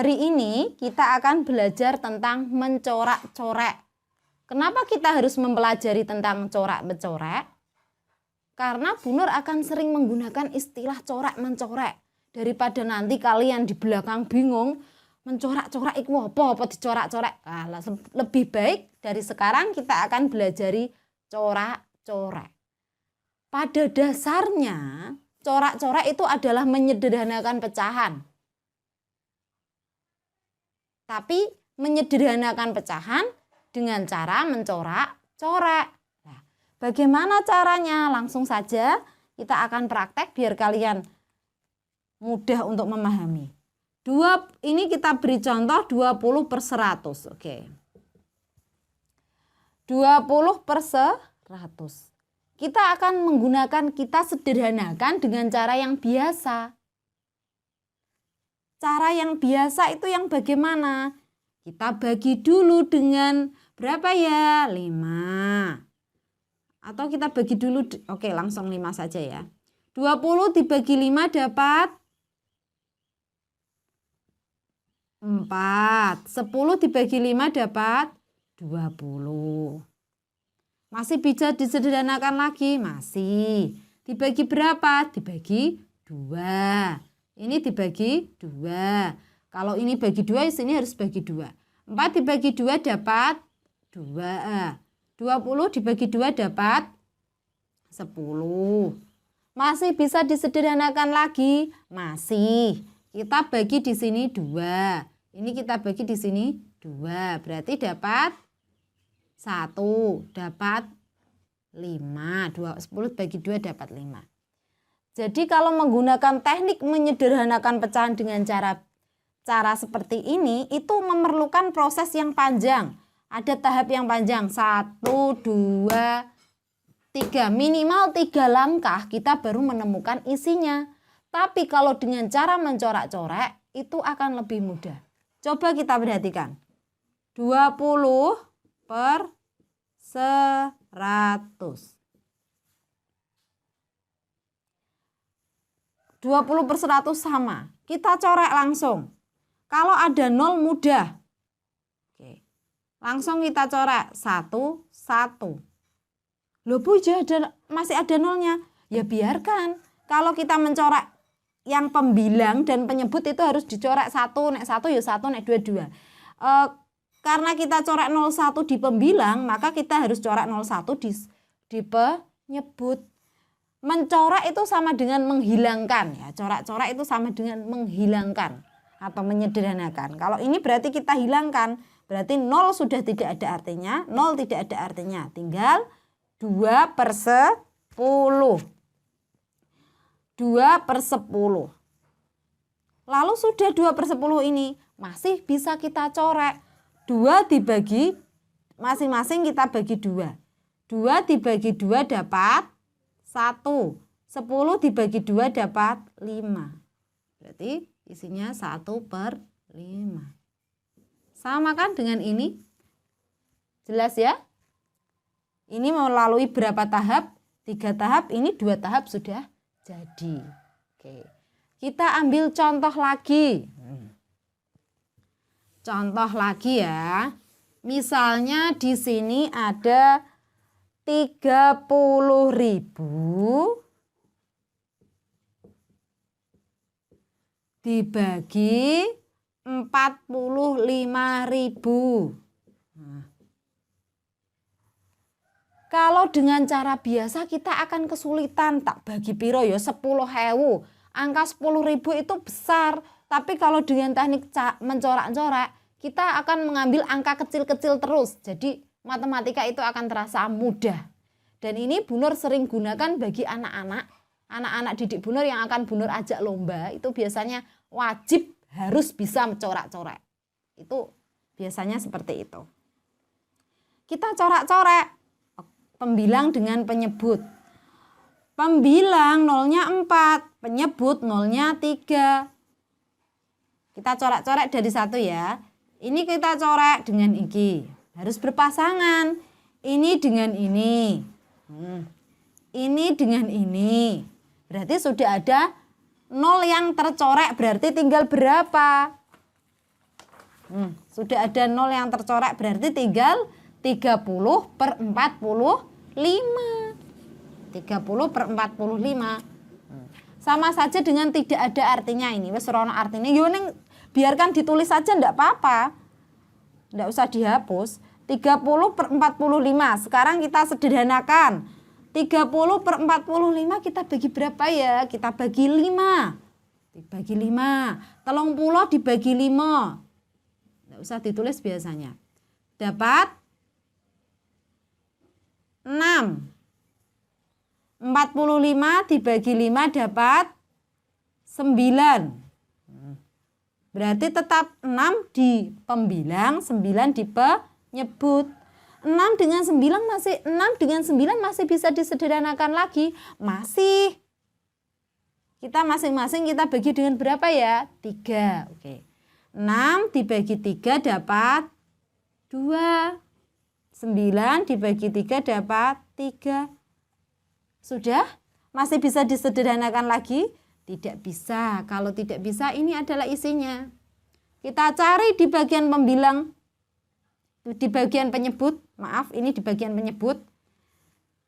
Hari ini kita akan belajar tentang mencorak-corek. Kenapa kita harus mempelajari tentang corak-mencorek? Karena Bu Nur akan sering menggunakan istilah corak-mencorek. Daripada nanti kalian di belakang bingung, mencorak-corak itu apa dicorak-corek. Nah, lebih baik dari sekarang kita akan belajari corak-corek. Pada dasarnya, corak-corek itu adalah menyederhanakan pecahan. Tapi menyederhanakan pecahan dengan cara mencorak-corek. Nah, bagaimana caranya? Langsung saja kita akan praktek biar kalian mudah untuk memahami. Ini kita beri contoh 20/100. Oke. 20/100. Kita akan menggunakan, kita sederhanakan dengan cara yang biasa. Cara yang biasa itu yang bagaimana? Kita bagi dulu dengan berapa ya? 5. Atau kita bagi dulu, oke langsung 5 saja ya. 20 dibagi 5 dapat 4. 10 dibagi 5 dapat 20. Masih bisa disederhanakan lagi? Masih. Dibagi berapa? Dibagi 2. Ini dibagi 2. Kalau ini bagi 2, sini harus bagi 2. 4 dibagi 2 dapat 2. 20 dibagi 2 dapat 10. Masih bisa disederhanakan lagi? Masih. Kita bagi di sini 2. Ini kita bagi di sini 2. Berarti dapat 1. Dapat 5. 10 bagi 2 dapat 5. Jadi kalau menggunakan teknik menyederhanakan pecahan dengan cara seperti ini, itu memerlukan proses yang panjang. Ada tahap yang panjang, 1, 2, 3. Minimal 3 langkah kita baru menemukan isinya. Tapi kalau dengan cara mencorak-corek, itu akan lebih mudah. Coba kita perhatikan. 20/100. 20/100 sama. Kita corek langsung. Kalau ada 0 mudah. Oke. Langsung kita corek 1, 1. Loh Bu, masih ada 0-nya. Ya biarkan. Kalau kita mencoret yang pembilang dan penyebut itu harus dicoret 1, nek 1 ya 1, nek 2, 2. Karena kita coret 01 di pembilang, maka kita harus coret 01 di penyebut. Mencoret itu sama dengan menghilangkan ya. Corak-corak itu sama dengan menghilangkan atau menyederhanakan. Kalau ini berarti kita hilangkan. Berarti 0 sudah tidak ada artinya, 0 tidak ada artinya. Tinggal 2/10. 2/10. Lalu sudah 2/10 ini masih bisa kita corek. 2 dibagi, masing-masing kita bagi 2. 2 dibagi 2 dapat 1. 10 dibagi 2 dapat 5. Berarti isinya 1/5. Sama kan dengan ini? Jelas ya? Ini melalui berapa tahap? 3 tahap, ini 2 tahap sudah jadi. Oke. Kita ambil contoh lagi. Contoh lagi ya. Misalnya di sini ada 30.000 dibagi 45.000. Nah. Kalau dengan cara biasa kita akan kesulitan. Tak bagi piro ya 10.000. Angka 10.000 itu besar. Tapi kalau dengan teknik mencorak-corak, kita akan mengambil angka kecil-kecil terus. Jadi matematika itu akan terasa mudah. Dan ini Bu Nur sering gunakan bagi anak-anak didik Bu Nur yang akan Bu Nur ajak lomba. Itu biasanya wajib harus bisa mencorak-corak. Itu biasanya seperti itu. Kita corak-corak pembilang dengan penyebut. Pembilang 0-nya 4, penyebut 0-nya 3. Kita corak-corak dari 1 ya. Ini kita corak dengan iki. Harus berpasangan. Ini dengan ini. Ini dengan ini. Berarti sudah ada 0 yang tercorek. Berarti tinggal berapa? Sudah ada 0 yang tercoret, berarti tinggal 30/45. 30/45. Sama saja dengan tidak ada artinya ini. Wes rono artinya. Yo ning biarkan ditulis saja enggak apa-apa. Enggak usah dihapus. 30/45. Sekarang kita sederhanakan. 30/45 kita bagi berapa ya? Kita bagi 5. Dibagi 5. 30 dibagi 5. Enggak usah ditulis biasanya. Dapat 6. 45 dibagi 5 dapat 9. Berarti tetap 6 di pembilang, 9 di penyebut. 6 dengan 9 masih bisa disederhanakan lagi. Masih. Kita masing-masing kita bagi dengan berapa ya? 3. Oke. 6 dibagi 3 dapat 2. 9 dibagi 3 dapat 3. Sudah? Masih bisa disederhanakan lagi? Tidak bisa. Kalau tidak bisa, ini adalah isinya. Kita cari di bagian pembilang. Di bagian penyebut. Maaf, ini di bagian penyebut.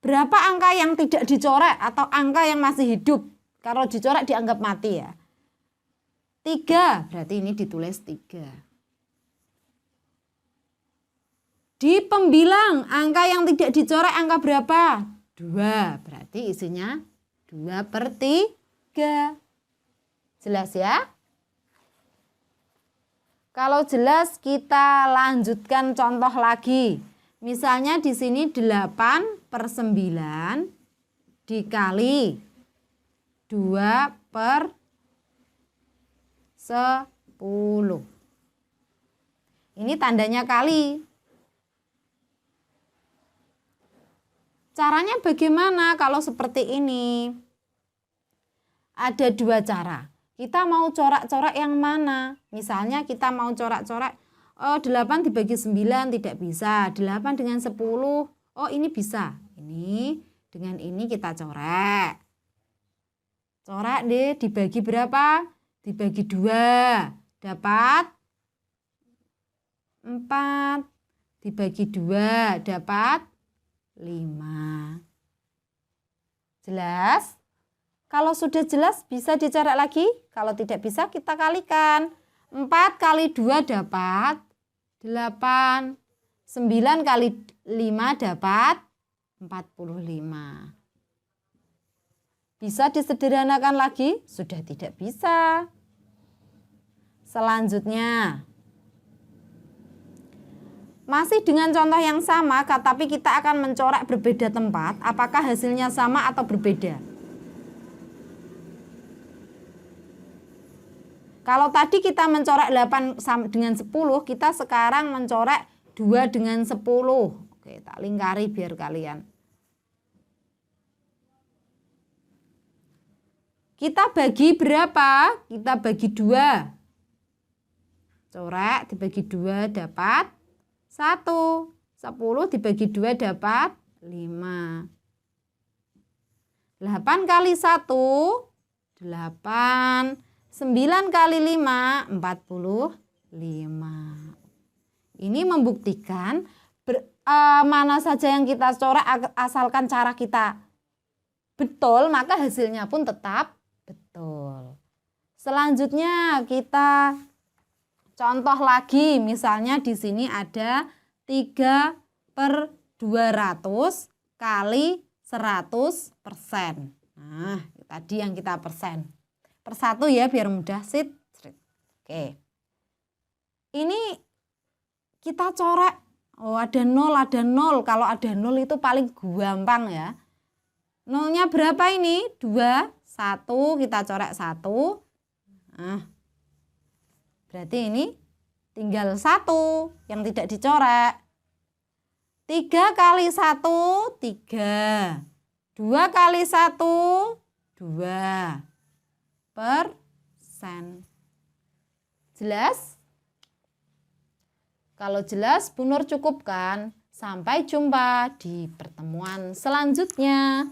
Berapa angka yang tidak dicoret atau angka yang masih hidup? Kalau dicoret dianggap mati ya. 3. Berarti ini ditulis 3. Di pembilang, angka yang tidak dicoret angka berapa? 2, berarti isinya 2/3. Jelas ya? Kalau jelas kita lanjutkan contoh lagi. Misalnya di sini 8/9 dikali 2/10. Ini tandanya kali. Caranya bagaimana kalau seperti ini? Ada 2 cara. Kita mau corak-corak yang mana? Misalnya kita mau corak-corak 8 dibagi 9 tidak bisa. 8 dengan 10. Oh ini bisa. Ini dengan ini kita coret. Coret deh dibagi berapa? Dibagi 2. Dapat 4. Dibagi 2 dapat 5. Jelas? Kalau sudah jelas bisa dicoret lagi. Kalau tidak bisa kita kalikan. 4 kali 2 dapat 8. 9 kali 5 dapat 45. Bisa disederhanakan lagi? Sudah tidak bisa. Selanjutnya. Masih dengan contoh yang sama, tapi kita akan mencoret berbeda tempat. Apakah hasilnya sama atau berbeda? Kalau tadi kita mencoret 8 dengan 10, kita sekarang mencoret 2 dengan 10. Oke, tak lingkari biar kalian. Kita bagi berapa? Kita bagi 2. Coret dibagi 2 dapat 1. 10 dibagi 2 dapat 5. 8 kali 1, 8. 9 kali 5, 45. Ini membuktikan mana saja yang kita coret asalkan cara kita betul, maka hasilnya pun tetap betul. Selanjutnya kita contoh lagi, misalnya di sini ada 3/200 kali 100%. Nah, tadi yang kita persen. Per 1 ya biar mudah. Sit. Oke. Ini kita coret. Oh, ada 0, ada 0. Kalau ada 0 itu paling gampang ya. 0-nya berapa ini? 2, 1. Kita coret 1. Nah, berarti ini tinggal 1 yang tidak dicoret. 3 kali 1, 3. 2 kali 1, 2. Persen. Jelas? Kalau jelas, Bu Nur cukupkan. Sampai jumpa di pertemuan selanjutnya.